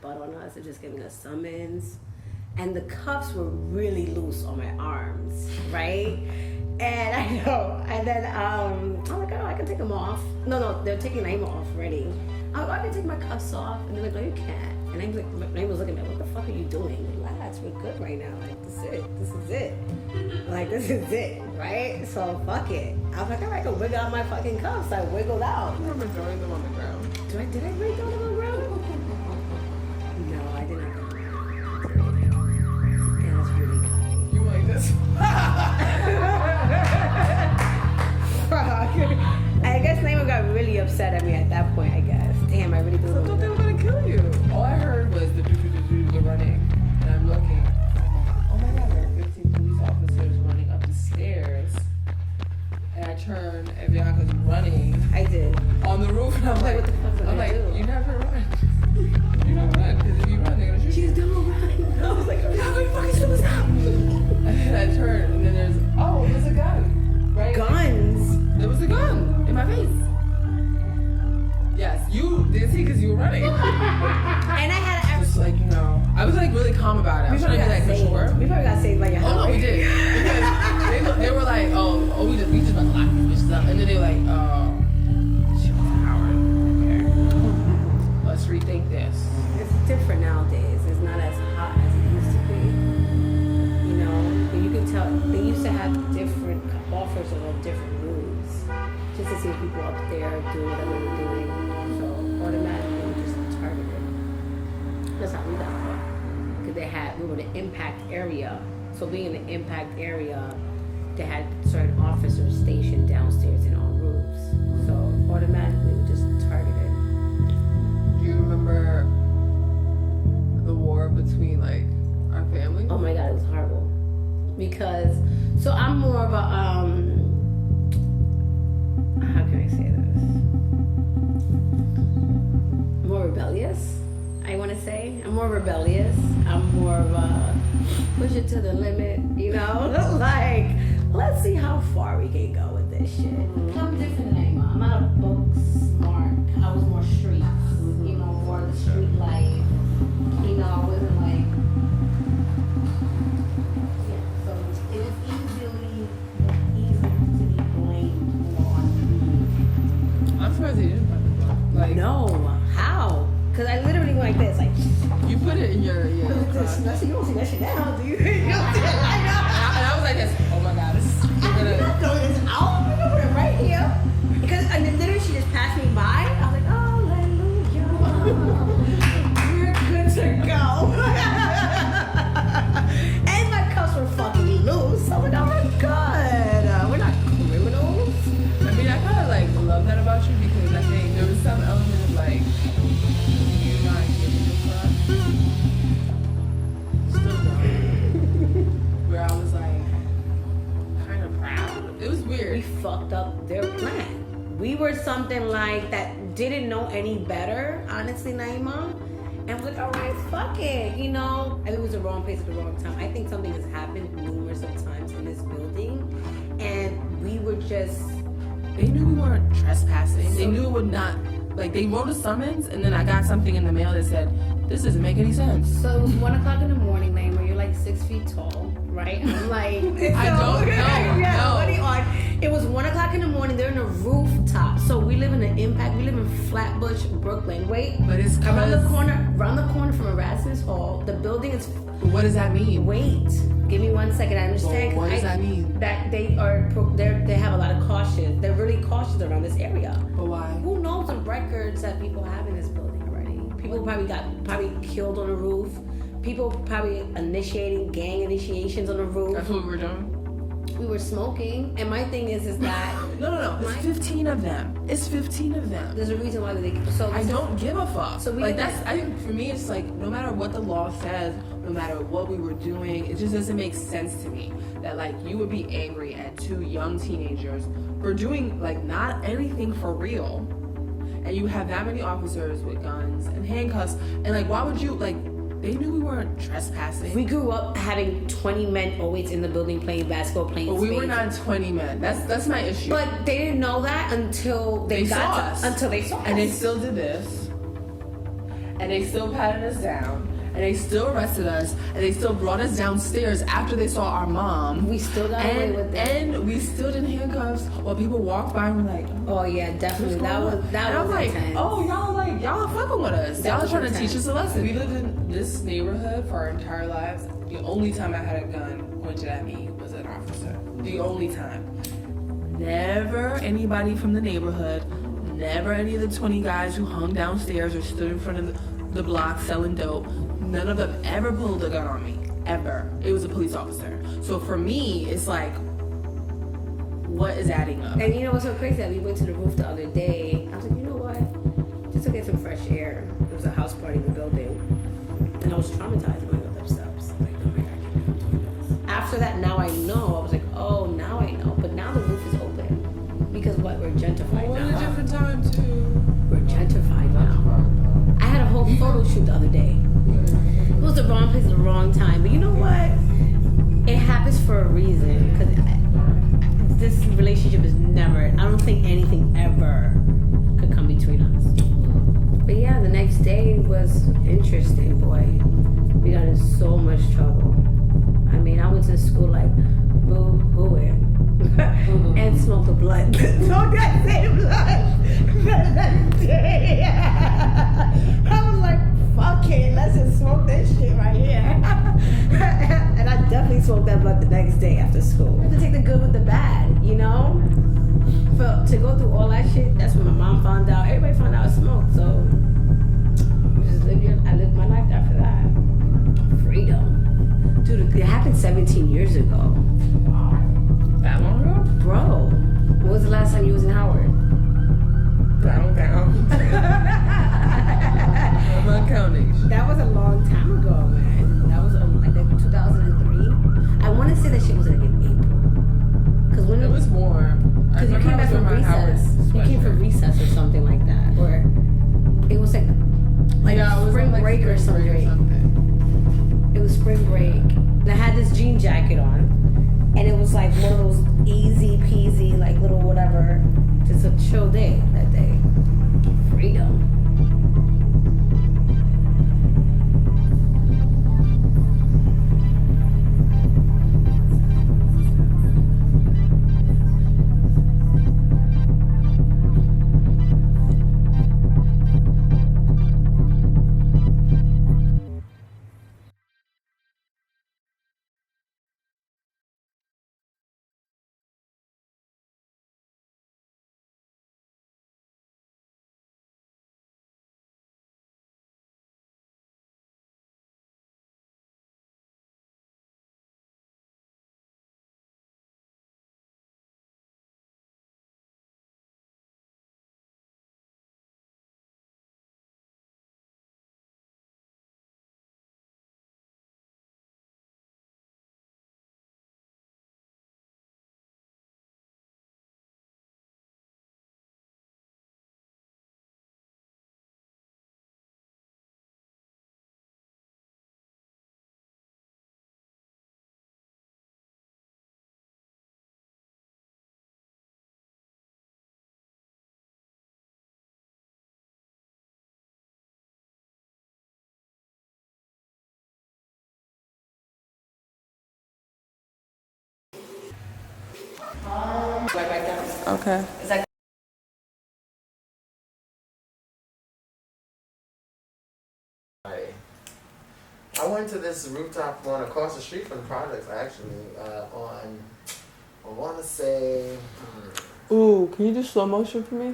butt on us. They're just giving us summons. And the cuffs were really loose on my arms, right? And I know. And then I'm like, oh, I can take them off. No, they're taking Naima off already. I'm like, I can take my cuffs off. And they're like, no, you can't. And I'm like, Naima was looking at me, what the fuck are you doing? Relax, we're good right now. Like, this is it. Like, this is it, right? So, fuck it. I was like, all right, I can wiggle out my fucking cuffs. I wiggled out. I remember throwing them on the ground. Did I really throw them on the ground? No, I did not. Yeah, that's really cocky. You like this? I guess Naima got really upset at me at that point, I guess. Damn, I really threw I them. thought they were gonna kill you. All I heard was the running. And I'm looking. Oh my god, there are 15 police officers running up the stairs. And I turn and Bianca's running. I did. On the roof, and I'm like, what the fuck did I do? you never run. You never run, because if you run, they're gonna shoot you. She's doing right. I was like, oh, how fucking still stop? And then I turn, and then there's a gun. Right? Guns? There was a gun in my face. Yes, you didn't see because you were running. And I had Just like, I was like really calm about it. I was trying to be like, for sure. We probably got saved by your Oh no, we did. Because they were like, we just about to lock this bitch up. And then they were like, she was a coward. Okay. Let's rethink this. It's different nowadays. It's not as hot as it used to be. But you can tell they used to have different offers of different moves. Just to see people up there doing whatever they're doing. So automatically we just targeted. That's how we got caught. Because we were the impact area. So being in the impact area, they had certain officers stationed downstairs in all roofs. So automatically we just targeted. Do you remember the war between our families? Oh my god, it was horrible. Because I'm more of a how can I say this? More rebellious, I want to say. I'm more rebellious. I'm more of a push it to the limit, like, let's see how far we can go with this shit. I'm different than Naima. I'm not a book smart. I was more streets, more of the street life. I wasn't like, so it was easier to be blamed more on me. I'm surprised they didn't find the gun. No, how? Because I literally went like this, like, You put it in your you don't see that shit now, do you? You don't see it right now. And I was like this. Oh my god, this is I'm gonna. not throwing this out. I'm gonna put it right here. Because and then literally she just passed me by. I was like, hallelujah. We're good to go. And my cuffs were fucking loose. I was like, oh my god. We're not criminals. I mean, I kind of love that about you because I think there was some element of you not giving a fuck. Still don't. Where I was kind of proud. It was weird. We fucked up their plan. We were something like that didn't know any better, honestly, Naima. And was like, all right, fuck it, And it was the wrong place at the wrong time. I think something has happened numerous of times in this building, and we were just. They knew we weren't trespassing. They knew it would not. They wrote a summons, and then I got something in the mail that said, this doesn't make any sense. So it was 1 o'clock in the morning, Naima. You're 6 feet tall, right? I'm like, I don't know. No. What are you on? It was 1 o'clock in the morning. They're in a rooftop. So we live in the impact. We live in Flatbush, Brooklyn. Wait, But it's around the corner from Erasmus Hall. The building is. What does that mean? Wait, give me 1 second. I understand. What does that mean? That they have a lot of caution. They're really cautious around this area. But why? Who knows the records that people have in this building already? People probably killed on the roof. People probably initiating gang initiations on the roof. That's what we were doing? We were smoking, and my thing is that No. It's 15 of them. It's 15 of them. there's a reason why they. So I don't give a fuck. So we I think for me, it's no matter what the law says, no matter what we were doing, it just doesn't make sense to me that you would be angry at 2 young teenagers for doing not anything for real, and you have that many officers with guns and handcuffs, and why would you They knew we weren't trespassing. We grew up having 20 men always in the building playing basketball, playing But we were spades. not 20 men. That's my issue. But they didn't know that until they saw us. Until they saw us. And they still did this. and they still patted us down, and they still arrested us, and they still brought us downstairs after they saw our mom. We still got away with it. And we still did handcuffs while people walked by and were like, oh yeah, definitely. That was like, intense. oh, y'all are fucking with us. Y'all are trying to teach us a lesson. We lived in this neighborhood for our entire lives. The only time I had a gun pointed at me was an officer. The only time. Never anybody from the neighborhood. Never any of the 20 guys who hung downstairs or stood in front of the block selling dope. None of them ever pulled a gun on me. Ever. It was a police officer. So for me, it's like, what is adding up? And you know what's so crazy? That we went to the roof the other day. I was like, you know what? Just to get some fresh air. There was a house party in the building. And I was traumatized going up those steps. Like, oh my God, I can't do this. After that, now I know. I was like, oh, now I know. But now the roof is open. Because what? We're gentrified We're now. in a different time, too. We're gentrified now. I had a whole photo shoot the other day. It was the wrong place at the wrong time. But you know what? It happens for a reason. Because this relationship is never, I don't think anything ever could come between us. But yeah, the next day was interesting, boy. We got in so much trouble. I mean, I went to school like boo-hooing. And smoked the blunt. Smoked that same blunt that day. I was like, fuck it, let's just smoke this shit right here. And I definitely smoked that blunt the next day after school. I had to take the good with the bad, you know? But to go through all that shit, that's when my mom found out. Everybody found out I smoked, so I lived my life after that. Freedom. Dude, it happened 17 years ago. That long ago? Bro, when was the last time you was in Howard? Down. I'm counting. That was a long time ago, man. That was like 2003. I want to say that shit was like in April. Because when it was warm. Because you came back from recess. You came from recess or something like that. Or it was like yeah, it was spring like break or something. It was spring break. And I had this jean jacket on. And it was like one of those easy peasy, like little whatever, just a chill day that day. Freedom. Right back down. Okay. It's like I went to this rooftop one across the street from the projects, actually, I want to say... Ooh, can you do slow motion for me?